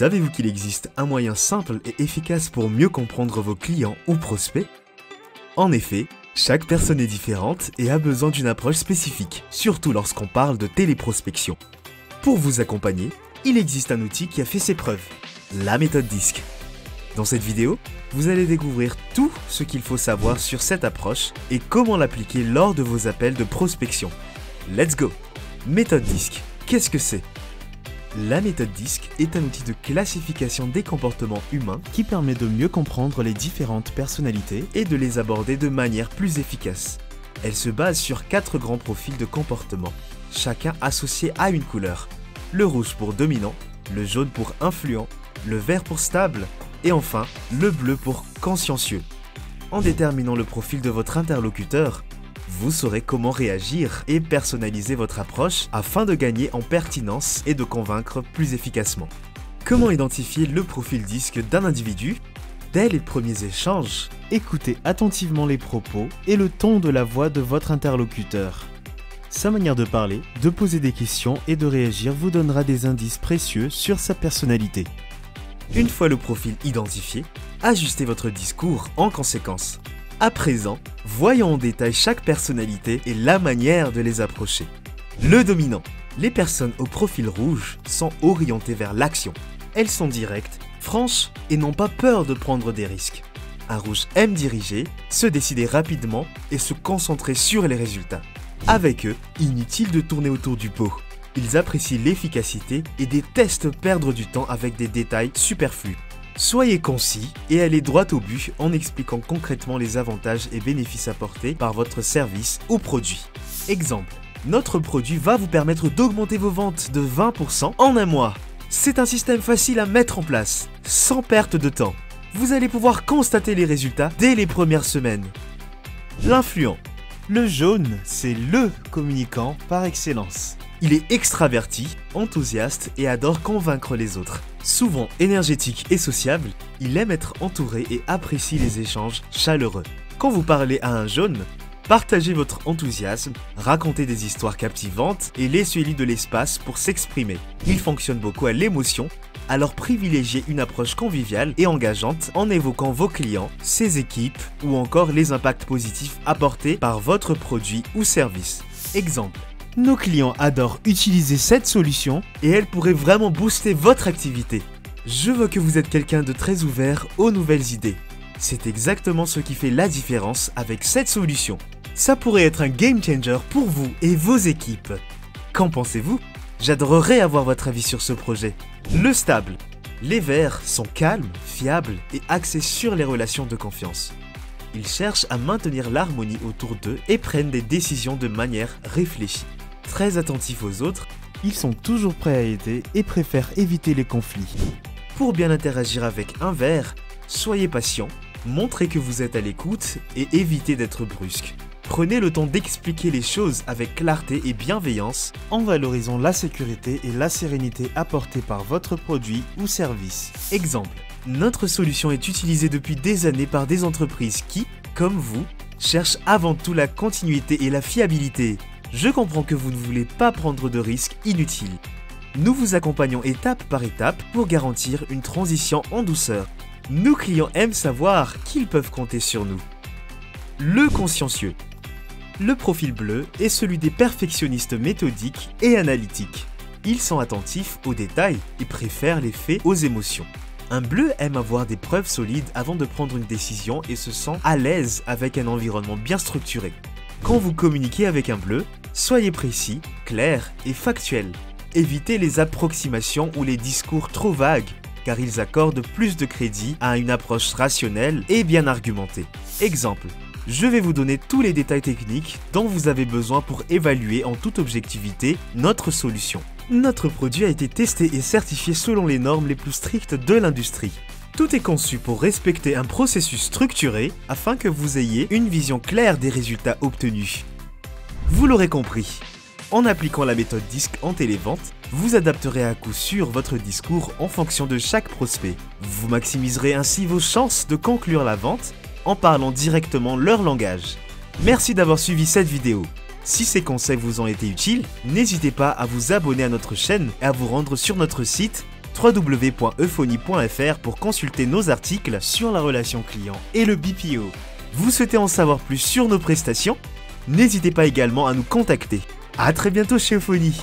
Savez-vous qu'il existe un moyen simple et efficace pour mieux comprendre vos clients ou prospects? En effet, chaque personne est différente et a besoin d'une approche spécifique, surtout lorsqu'on parle de téléprospection. Pour vous accompagner, il existe un outil qui a fait ses preuves, la méthode DISC. Dans cette vidéo, vous allez découvrir tout ce qu'il faut savoir sur cette approche et comment l'appliquer lors de vos appels de prospection. Let's go! Méthode DISC, qu'est-ce que c'est? La méthode DISC est un outil de classification des comportements humains qui permet de mieux comprendre les différentes personnalités et de les aborder de manière plus efficace. Elle se base sur 4 grands profils de comportement, chacun associé à une couleur. Le rouge pour dominant, le jaune pour influent, le vert pour stable et enfin le bleu pour consciencieux. En déterminant le profil de votre interlocuteur, vous saurez comment réagir et personnaliser votre approche afin de gagner en pertinence et de convaincre plus efficacement. Comment identifier le profil DISC d'un individu? Dès les premiers échanges, écoutez attentivement les propos et le ton de la voix de votre interlocuteur. Sa manière de parler, de poser des questions et de réagir vous donnera des indices précieux sur sa personnalité. Une fois le profil identifié, ajustez votre discours en conséquence. À présent, voyons en détail chaque personnalité et la manière de les approcher. Le dominant. Les personnes au profil rouge sont orientées vers l'action. Elles sont directes, franches et n'ont pas peur de prendre des risques. Un rouge aime diriger, se décider rapidement et se concentrer sur les résultats. Avec eux, inutile de tourner autour du pot. Ils apprécient l'efficacité et détestent perdre du temps avec des détails superflus. Soyez concis et allez droit au but en expliquant concrètement les avantages et bénéfices apportés par votre service ou produit. Exemple, notre produit va vous permettre d'augmenter vos ventes de 20% en un mois. C'est un système facile à mettre en place, sans perte de temps. Vous allez pouvoir constater les résultats dès les premières semaines. L'influent. Le jaune, c'est le communicant par excellence. Il est extraverti, enthousiaste et adore convaincre les autres. Souvent énergétique et sociable, il aime être entouré et apprécie les échanges chaleureux. Quand vous parlez à un jaune, partagez votre enthousiasme, racontez des histoires captivantes et laissez-lui de l'espace pour s'exprimer. Il fonctionne beaucoup à l'émotion, alors privilégiez une approche conviviale et engageante en évoquant vos clients, ses équipes ou encore les impacts positifs apportés par votre produit ou service. Exemple. Nos clients adorent utiliser cette solution et elle pourrait vraiment booster votre activité. Je vois que vous êtes quelqu'un de très ouvert aux nouvelles idées. C'est exactement ce qui fait la différence avec cette solution. Ça pourrait être un game changer pour vous et vos équipes. Qu'en pensez-vous? J'adorerais avoir votre avis sur ce projet. Le stable. Les verts sont calmes, fiables et axés sur les relations de confiance. Ils cherchent à maintenir l'harmonie autour d'eux et prennent des décisions de manière réfléchie. Très attentifs aux autres, ils sont toujours prêts à aider et préfèrent éviter les conflits. Pour bien interagir avec un vert, soyez patient, montrez que vous êtes à l'écoute et évitez d'être brusque. Prenez le temps d'expliquer les choses avec clarté et bienveillance en valorisant la sécurité et la sérénité apportées par votre produit ou service. Exemple, notre solution est utilisée depuis des années par des entreprises qui, comme vous, cherchent avant tout la continuité et la fiabilité. Je comprends que vous ne voulez pas prendre de risques inutiles. Nous vous accompagnons étape par étape pour garantir une transition en douceur. Nos clients aiment savoir qu'ils peuvent compter sur nous. Le consciencieux. Le profil bleu est celui des perfectionnistes méthodiques et analytiques. Ils sont attentifs aux détails et préfèrent les faits aux émotions. Un bleu aime avoir des preuves solides avant de prendre une décision et se sent à l'aise avec un environnement bien structuré. Quand vous communiquez avec un bleu, soyez précis, clair et factuel. Évitez les approximations ou les discours trop vagues, car ils accordent plus de crédit à une approche rationnelle et bien argumentée. Exemple, je vais vous donner tous les détails techniques dont vous avez besoin pour évaluer en toute objectivité notre solution. Notre produit a été testé et certifié selon les normes les plus strictes de l'industrie. Tout est conçu pour respecter un processus structuré afin que vous ayez une vision claire des résultats obtenus. Vous l'aurez compris, en appliquant la méthode DISC en télévente, vous adapterez à coup sûr votre discours en fonction de chaque prospect. Vous maximiserez ainsi vos chances de conclure la vente en parlant directement leur langage. Merci d'avoir suivi cette vidéo. Si ces conseils vous ont été utiles, n'hésitez pas à vous abonner à notre chaîne et à vous rendre sur notre site www.euphonie.fr pour consulter nos articles sur la relation client et le BPO. Vous souhaitez en savoir plus sur nos prestations? N'hésitez pas également à nous contacter. À très bientôt chez Euphonie.